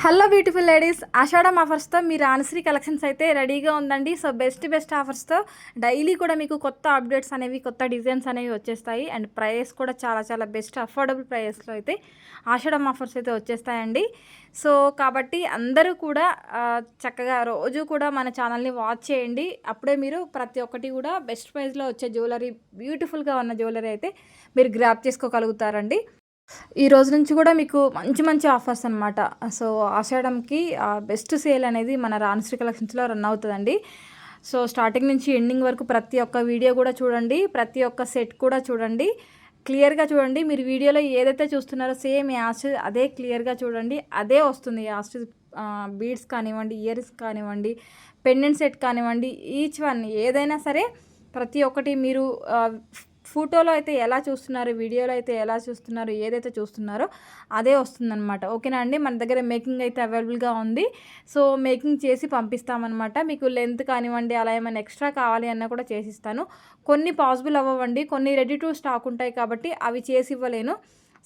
Hello beautiful ladies, ఆషాఢం ఆఫర్స్తో మీ Ranasri collections అయితే రెడీగా ఉందండి. సో బెస్ట్ ఆఫర్స్తో డైలీ కూడా మీకు కొత్త అప్డేట్స్ అనేవి, కొత్త డిజైన్స్ అనేవి వచ్చేస్తాయి. అండ్ ప్రైస్ కూడా చాలా చాలా బెస్ట్ అఫోర్డబుల్ ప్రైస్లో అయితే ఆషాఢం ఆఫర్స్ అయితే వచ్చేస్తాయండి. సో కాబట్టి అందరూ కూడా చక్కగా రోజు కూడా మన ఛానల్ని వాచ్ చేయండి. అప్పుడే మీరు ప్రతి ఒక్కటి కూడా బెస్ట్ ప్రైస్లో వచ్చే జ్యువెలరీ, బ్యూటిఫుల్గా ఉన్న జ్యువెలరీ అయితే మీరు గ్రాప్ చేసుకోగలుగుతారండి. ఈ రోజు నుంచి కూడా మీకు మంచి మంచి ఆఫర్స్ అనమాట. సో ఆషాఢంకి బెస్ట్ సేల్ అనేది మన రాణశ్రీ కలెక్షన్స్లో రన్ అవుతుందండి. సో స్టార్టింగ్ నుంచి ఎండింగ్ వరకు ప్రతి ఒక్క వీడియో కూడా చూడండి, ప్రతి ఒక్క సెట్ కూడా చూడండి, క్లియర్గా చూడండి. మీరు వీడియోలో ఏదైతే చూస్తున్నారో సేమ్ యాస్ట్ అదే క్లియర్గా చూడండి, అదే వస్తుంది యాస్ట్. బీడ్స్ కానివ్వండి, ఇయర్స్ కానివ్వండి, పెండెంట్ సెట్ కానివ్వండి, ఈచ్ వన్ ఏదైనా సరే ప్రతి ఒక్కటి మీరు ఫోటోలో అయితే ఎలా చూస్తున్నారు, వీడియోలో అయితే ఎలా చూస్తున్నారు, ఏదైతే చూస్తున్నారో అదే వస్తుందన్నమాట. ఓకేనా అండి. మన దగ్గర మేకింగ్ అయితే అవైలబుల్గా ఉంది. సో మేకింగ్ చేసి పంపిస్తామన్నమాట. మీకు లెంత్ కానివ్వండి, అలా ఏమైనా ఎక్స్ట్రా కావాలి అన్నా కూడా చేసిస్తాను. కొన్ని పాసిబుల్ అవ్వండి, కొన్ని రెడీ టు స్టాక్ ఉంటాయి కాబట్టి అవి చేసి ఇవ్వలేను.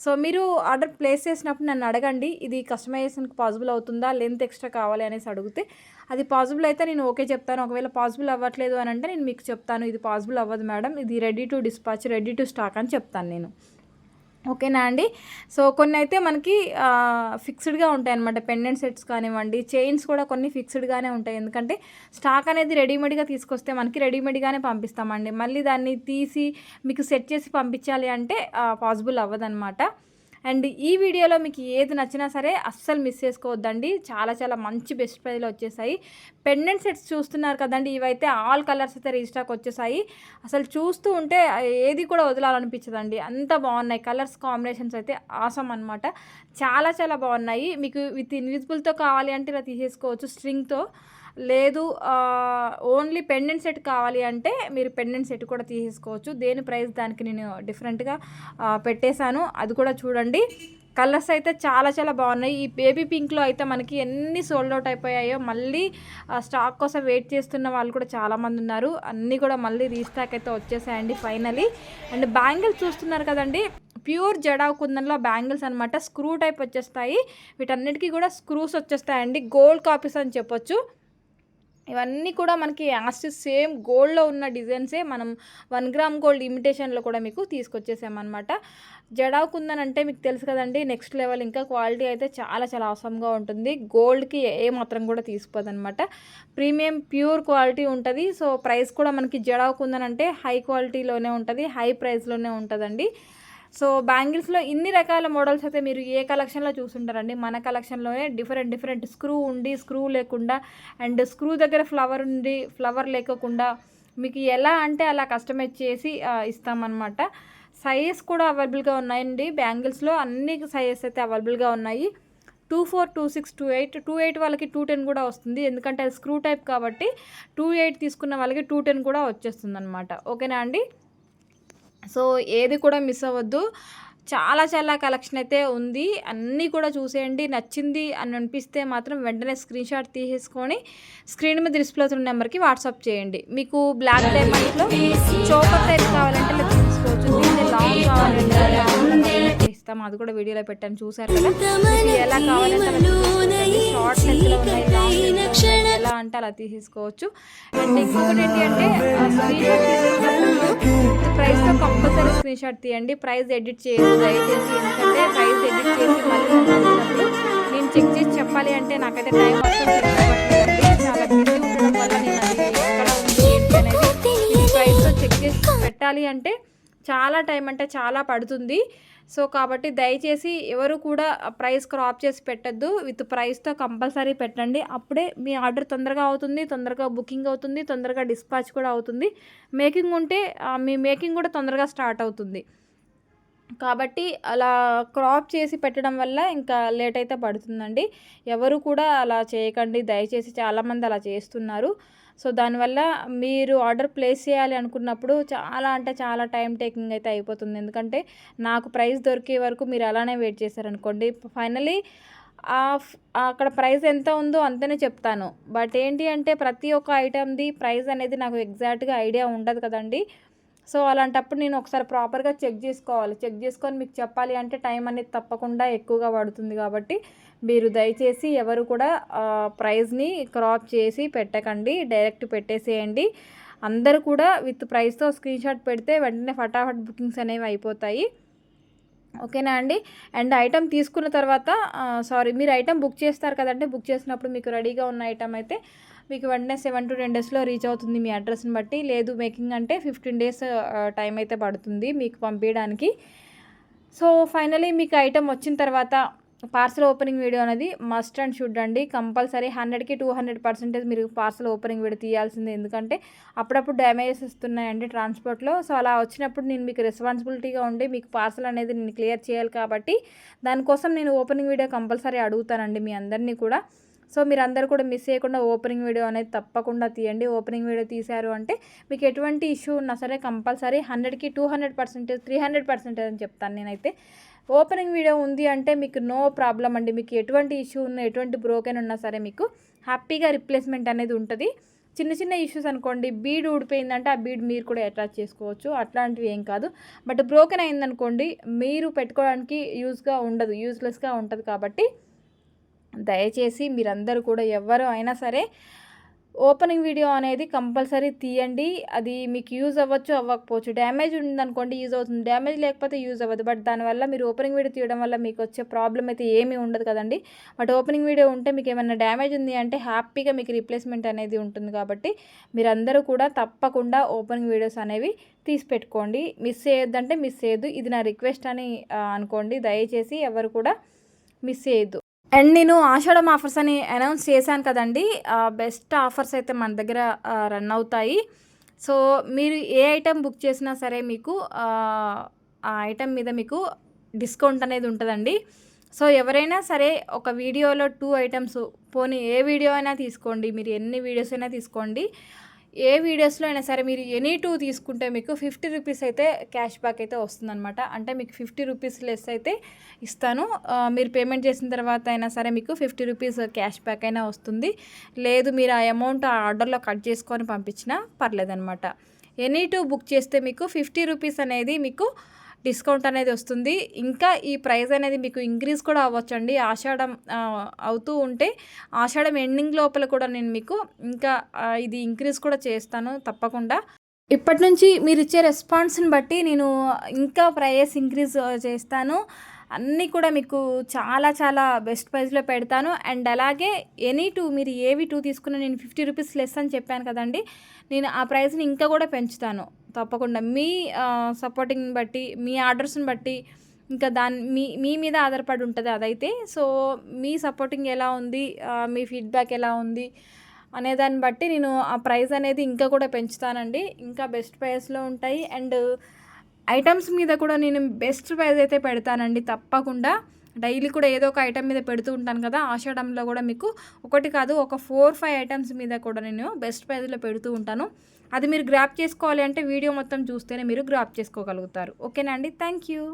సో మీరు ఆర్డర్ ప్లేస్ చేసినప్పుడు నన్ను అడగండి, ఇది కస్టమైజేషన్కి పాసిబుల్ అవుతుందా, లెంత్ ఎక్స్ట్రా కావాలి అనేసి అడిగితే అది పాసిబుల్ అయితే నేను ఓకే చెప్తాను. ఒకవేళ పాసిబుల్ అవ్వట్లేదు అని అంటే నేను మీకు చెప్తాను, ఇది పాసిబుల్ అవ్వదు మేడం, ఇది ready to dispatch, ready to stock అని చెప్తాను నేను. ఓకేనా అండి. సో కొన్ని అయితే మనకి ఫిక్స్డ్గా ఉంటాయి అన్నమాట. పెండెంట్ సెట్స్ కానివ్వండి, చైన్స్ కూడా కొన్ని ఫిక్స్డ్గానే ఉంటాయి. ఎందుకంటే స్టాక్ అనేది రెడీమేడ్గా తీసుకొస్తే మనకి రెడీమేడ్గానే పంపిస్తామండి. మళ్ళీ దాన్ని తీసి మీకు సెట్ చేసి పంపించాలి అంటే పాసిబుల్ అవ్వదన్నమాట. అండ్ ఈ వీడియోలో మీకు ఏది నచ్చినా సరే అస్సలు మిస్ చేసుకోవద్దండి. చాలా చాలా మంచి బెస్ట్ ప్రైస్లో వచ్చేసాయి. పెండెంట్ సెట్స్ చూస్తున్నారు కదండి, ఇవైతే ఆల్ కలర్స్ అయితే రీస్టాక్ వచ్చేసాయి. అసలు చూస్తూ ఉంటే ఏది కూడా వదలాలనిపించదండి, అంత బాగున్నాయి. కలర్స్ కాంబినేషన్స్ అయితే ఆసమ్ అనమాట. చాలా చాలా బాగున్నాయి. మీకు విత్ ఇన్విజిబుల్తో కావాలి అంటే ఇలా తీసేసుకోవచ్చు, స్ట్రింగ్తో. లేదు ఓన్లీ పెండెంట్ సెట్ కావాలి అంటే మీరు పెండెంట్ సెట్ కూడా తీసేసుకోవచ్చు. దేని ప్రైస్ దానికి నేను డిఫరెంట్గా పెట్టేశాను, అది కూడా చూడండి. కలర్స్ అయితే చాలా చాలా బాగున్నాయి. ఈ బేబీ పింక్లో అయితే మనకి ఎన్ని సోల్డ్ అవుట్ అయిపోయాయో, మళ్ళీ స్టాక్ కోసం వెయిట్ చేస్తున్న వాళ్ళు కూడా చాలామంది ఉన్నారు. అన్నీ కూడా మళ్ళీ రీస్టాక్ అయితే వచ్చేసాయండి ఫైనలీ. అండ్ బ్యాంగిల్స్ చూస్తున్నారు కదండి, ప్యూర్ జడావ్ కుందన్లో బ్యాంగిల్స్ అనమాట. స్క్రూ టైప్ వచ్చేస్తాయి, వీటన్నిటికీ కూడా స్క్రూస్ వచ్చేస్తాయండి. గోల్డ్ కాపీస్ అని చెప్పొచ్చు. ఇవన్నీ కూడా మనకి యాస్ట్ సేమ్ గోల్డ్లో ఉన్న డిజైన్సే మనం 1 గ్రామ్ గోల్డ్ ఇమిటేషన్లో కూడా మీకు తీసుకొచ్చేసామన్నమాట. జడావ్ కుందన్ అంటే మీకు తెలుసు కదండి, నెక్స్ట్ లెవెల్. ఇంకా క్వాలిటీ అయితే చాలా చాలా అవసరంగా ఉంటుంది. గోల్డ్కి ఏ మాత్రం కూడా తీసుకోదనమాట. ప్రీమియం ప్యూర్ క్వాలిటీ ఉంటుంది. సో ప్రైస్ కూడా మనకి జడావ్ కుందన్ అంటే హై క్వాలిటీలోనే ఉంటుంది, హై ప్రైస్లోనే ఉంటుందండి. సో బ్యాంగిల్స్లో ఇన్ని రకాల మోడల్స్ అయితే మీరు ఏ కలెక్షన్లో చూసుంటారండి. మన కలెక్షన్లోనే డిఫరెంట్ స్క్రూ ఉండి, స్క్రూ లేకుండా, అండ్ స్క్రూ దగ్గర ఫ్లవర్ ఉండి, ఫ్లవర్ లేకోకుండా మీకు ఎలా అంటే అలా కస్టమైజ్ చేసి ఇస్తామన్నమాట. సైజెస్ కూడా అవైలబుల్గా ఉన్నాయండి. బ్యాంగిల్స్లో అన్ని సైజెస్ అయితే అవైలబుల్గా ఉన్నాయి. 24, 26, 28, 28 వాళ్ళకి 210 కూడా వస్తుంది. ఎందుకంటే అది స్క్రూ టైప్ కాబట్టి 28 తీసుకున్న వాళ్ళకి 210 కూడా వచ్చేస్తుంది అనమాట. ఓకేనా అండి. సో ఏది కూడా మిస్ అవ్వద్దు. చాలా చాలా కలెక్షన్ అయితే ఉంది, అన్నీ కూడా చూసేయండి. నచ్చింది అని అనిపిస్తే మాత్రం వెంటనే స్క్రీన్ షాట్ తీసేసుకొని స్క్రీన్ మీద డిస్ప్లే అవుతున్న నెంబర్కి వాట్సాప్ చేయండి. మీకు బ్లాక్ డైమండ్లో చోకర్ టైప్ కావాలంటే ఇలా తీసుకోవచ్చు. దీన్ని లాంగ్ కావాలంటే ఇస్తాం, అది కూడా వీడియోలో పెట్టాను, చూసారు కదా. మీకు ఎలా కావాలంటే అలా షార్ట్ లెంత్లో ఉన్నాయి, లాంగ్ లెంత్లో ఉన్నాయి, ఎలా అంటే అలా తీసేసుకోవచ్చు. అండ్ ఇంకొకటి ఏంటి అంటే ప్రైస్తో కంపల్సరీ స్క్రీన్ షాట్ తీయండి. ప్రైస్ ఎడిట్ చేయదు దయచేసి, ఎందుకంటే ప్రైస్ ఎడిట్ చేసి మళ్ళీ నేను చెక్ చేసి చెప్పాలి అంటే నాకైతే టైం మొత్తం చాలా బిజీ ఉండడం వల్ల నేను అది ఎక్కడ ఉంది ఏంటి అనేది ప్రైస్తో చెక్ చేసి పెట్టాలి అంటే చాలా టైం అంటే చాలా పడుతుంది. సో కాబట్టి దయచేసి ఎవరు కూడా ప్రైస్ క్రాప్ చేసి పెట్టద్దు, విత్ ప్రైస్తో కంపల్సరీ పెట్టండి. అప్పుడే మీ ఆర్డర్ తొందరగా అవుతుంది, తొందరగా బుకింగ్ అవుతుంది, తొందరగా డిస్పాచ్ కూడా అవుతుంది. మేకింగ్ ఉంటే మీ మేకింగ్ కూడా తొందరగా స్టార్ట్ అవుతుంది. కాబట్టి అలా క్రాప్ చేసి పెట్టడం వల్ల ఇంకా లేట్ అయితే పడుతుందండి. ఎవరు కూడా అలా చేయకండి దయచేసి, చాలామంది అలా చేస్తున్నారు. సో దానివల్ల మీరు ఆర్డర్ ప్లేస్ చేయాలి అనుకున్నప్పుడు చాలా అంటే చాలా టైం టేకింగ్ అయితే అయిపోతుంది. ఎందుకంటే నాకు ప్రైస్ దొరికే వరకు మీరు అలానే వెయిట్ చేశారనుకోండి, ఫైనలీ అక్కడ ప్రైస్ ఎంత ఉందో అంతనే చెప్తాను. బట్ ఏంటి అంటే ప్రతి ఒక్క ఐటమ్ది ప్రైస్ అనేది నాకు ఎగ్జాక్ట్గా ఐడియా ఉండదు కదండి. సో అలాంటప్పుడు నేను ఒకసారి ప్రాపర్గా చెక్ చేసుకోవాలి. చెక్ చేసుకొని మీకు చెప్పాలి అంటే టైం అనేది తప్పకుండా ఎక్కువగా పడుతుంది కాబట్టి మీరు దయచేసి ఎవరు కూడా ప్రైస్ని క్రాప్ చేసి పెట్టకండి, డైరెక్ట్ పెట్టేసేయండి. అందరూ కూడా విత్ ప్రైస్తో స్క్రీన్‌షాట్ పెడితే వెంటనే ఫటాఫట్ బుకింగ్స్ అనేవి అయిపోతాయి. ఓకేనా అండి. అండ్ ఐటెమ్ తీసుకున్న తర్వాత మీరు ఐటెమ్ బుక్ చేస్తారు కదండీ. బుక్ చేసినప్పుడు మీకు రెడీగా ఉన్న ఐటెమ్ అయితే మీకు వెంటనే 7 to 10 డేస్లో రీచ్ అవుతుంది మీ అడ్రస్ని బట్టి. లేదు మేకింగ్ అంటే 15 డేస్ టైం అయితే పడుతుంది మీకు పంపించడానికి. సో ఫైనలీ మీకు ఐటెమ్ వచ్చిన తర్వాత పార్సల్ ఓపెనింగ్ వీడియో అనేది మస్ట్ అండ్ షుడ్ అండి. కంపల్సరీ 100కి 200% మీరు పార్సల్ ఓపెనింగ్ వీడియో తీయాల్సిందే. ఎందుకంటే అప్పుడప్పుడు డ్యామేజెస్ వస్తున్నాయండి ట్రాన్స్పోర్ట్లో. సో అలా వచ్చినప్పుడు నేను మీకు రెస్పాన్సిబిలిటీగా ఉండి మీకు పార్సల్ అనేది నేను క్లియర్ చేయాలి కాబట్టి దానికోసం నేను ఓపెనింగ్ వీడియో కంపల్సరీ అడుగుతానండి మీ అందరినీ కూడా. సో మీరందరూ కూడా మిస్ చేయకుండా ఓపెనింగ్ వీడియో అనేది తప్పకుండా తీయండి. ఓపెనింగ్ వీడియో తీశారు అంటే మీకు ఎటువంటి ఇష్యూ ఉన్నా సరే కంపల్సరీ 100కి 200%, 300% అని చెప్తాను నేనైతే. ఓపెనింగ్ వీడియో ఉంది అంటే మీకు నో ప్రాబ్లం అండి. మీకు ఎటువంటి ఇష్యూ ఉన్నా, ఎటువంటి బ్రోకెన్ ఉన్నా సరే మీకు హ్యాపీగా రిప్లేస్మెంట్ అనేది ఉంటుంది. చిన్న చిన్న ఇష్యూస్ అనుకోండి, బీడ్ ఊడిపోయిందంటే ఆ బీడ్ మీరు కూడా అటాచ్ చేసుకోవచ్చు, అట్లాంటివి ఏం కాదు. బట్ బ్రోకెన్ అయిందనుకోండి మీరు పెట్టుకోవడానికి యూజ్లెస్గా ఉంటుంది కాబట్టి దయచేసి మీరందరూ కూడా ఎవరు అయినా సరే ఓపెనింగ్ వీడియో అనేది కంపల్సరీ తీయండి. అది మీకు యూజ్ అవ్వచ్చు, అవ్వకపోవచ్చు. డ్యామేజ్ ఉందనుకోండి యూజ్ అవుతుంది, డ్యామేజ్ లేకపోతే యూజ్ అవ్వదు. బట్ దానివల్ల మీరు ఓపెనింగ్ వీడియో తీయడం వల్ల మీకు వచ్చే ప్రాబ్లం అయితే ఏమీ ఉండదు కదండి. బట్ ఓపెనింగ్ వీడియో ఉంటే మీకు ఏమైనా డ్యామేజ్ ఉంది అంటే హ్యాపీగా మీకు రీప్లేస్మెంట్ అనేది ఉంటుంది కాబట్టి మీరందరూ కూడా తప్పకుండా ఓపెనింగ్ వీడియోస్ అనేవి తీసి పెట్టుకోండి. మిస్ చేయొద్దంటే మిస్ చేయొద్దు. ఇది నా రిక్వెస్ట్ అని అనుకోండి. దయచేసి ఎవరు కూడా మిస్ చేయొద్దు. అండ్ నేను ఆషాఢం ఆఫర్స్ అని అనౌన్స్ చేశాను కదండి. బెస్ట్ ఆఫర్స్ అయితే మన దగ్గర రన్ అవుతాయి. సో మీరు ఏ ఐటెం బుక్ చేసినా సరే మీకు ఆ ఐటెం మీద మీకు డిస్కౌంట్ అనేది ఉంటుందండి. సో ఎవరైనా సరే ఒక వీడియోలో 2 ఐటమ్స్, పోనీ ఏ వీడియో అయినా తీసుకోండి, మీరు ఎన్ని వీడియోస్ అయినా తీసుకోండి, ఏ వీడియోస్లో అయినా సరే మీరు ఎనీ 2 తీసుకుంటే మీకు 50 రూపీస్ అయితే క్యాష్ బ్యాక్ అయితే వస్తుందన్నమాట. అంటే మీకు 50 రూపీస్ లెస్ అయితే ఇస్తాను. మీరు పేమెంట్ చేసిన తర్వాత అయినా సరే మీకు 50 రూపీస్ క్యాష్ బ్యాక్ అయినా వస్తుంది. లేదు మీరు ఆ అమౌంట్ ఆ ఆర్డర్లో కట్ చేసుకొని పంపించినా పర్లేదన్నమాట. ఎనీ 2 బుక్ చేస్తే మీకు 50 రూపీస్ అనేది మీకు డిస్కౌంట్ అనేది వస్తుంది. ఇంకా ఈ ప్రైస్ అనేది మీకు ఇంక్రీజ్ కూడా అవ్వచ్చండి. ఆషాఢం అవుతూ ఉంటే ఆషాఢం ఎండింగ్ లోపల కూడా నేను మీకు ఇంకా ఇది ఇంక్రీజ్ కూడా చేస్తాను తప్పకుండా. ఇప్పటి నుంచి మీరు ఇచ్చే రెస్పాన్స్ని బట్టి నేను ఇంకా ప్రైస్ ఇంక్రీజ్ చేస్తాను. అన్నీ కూడా మీకు చాలా చాలా బెస్ట్ ప్రైస్లో పెడతాను. అండ్ అలాగే ఎనీ 2 మీరు ఏవి 2 తీసుకున్నా నేను 50 రూపీస్ లెస్ అని చెప్పాను కదండి. నేను ఆ ప్రైస్ని ఇంకా కూడా పెంచుతాను తప్పకుండా. మీ సపోర్టింగ్ని బట్టి, మీ ఆర్డర్స్ని బట్టి, ఇంకా మీ మీద ఆధారపడి ఉంటుంది అదైతే. సో మీ సపోర్టింగ్ ఎలా ఉంది, మీ ఫీడ్బ్యాక్ ఎలా ఉంది అనే దాన్ని బట్టి నేను ఆ ప్రైస్ అనేది ఇంకా కూడా పెంచుతానండి. ఇంకా బెస్ట్ ప్రైస్లో ఉంటాయి. అండ్ ఐటమ్స్ మీద కూడా నేను బెస్ట్ ప్రైస్ అయితే పెడతానండి తప్పకుండా. డైలీ కూడా ఏదో ఒక ఐటమ్ మీద పెడుతూ ఉంటాను కదా. ఆషాఢంలో కూడా మీకు ఒకటి కాదు ఒక 4-5 ఐటమ్స్ మీద కూడా నేను బెస్ట్ ప్రైస్లో పెడుతూ ఉంటాను. అది మీరు గ్రాప్ చేసుకోవాలి అంటే వీడియో మొత్తం చూస్తేనే మీరు గ్రాప్ చేసుకోగలుగుతారు. ఓకేనా అండి. Thank you.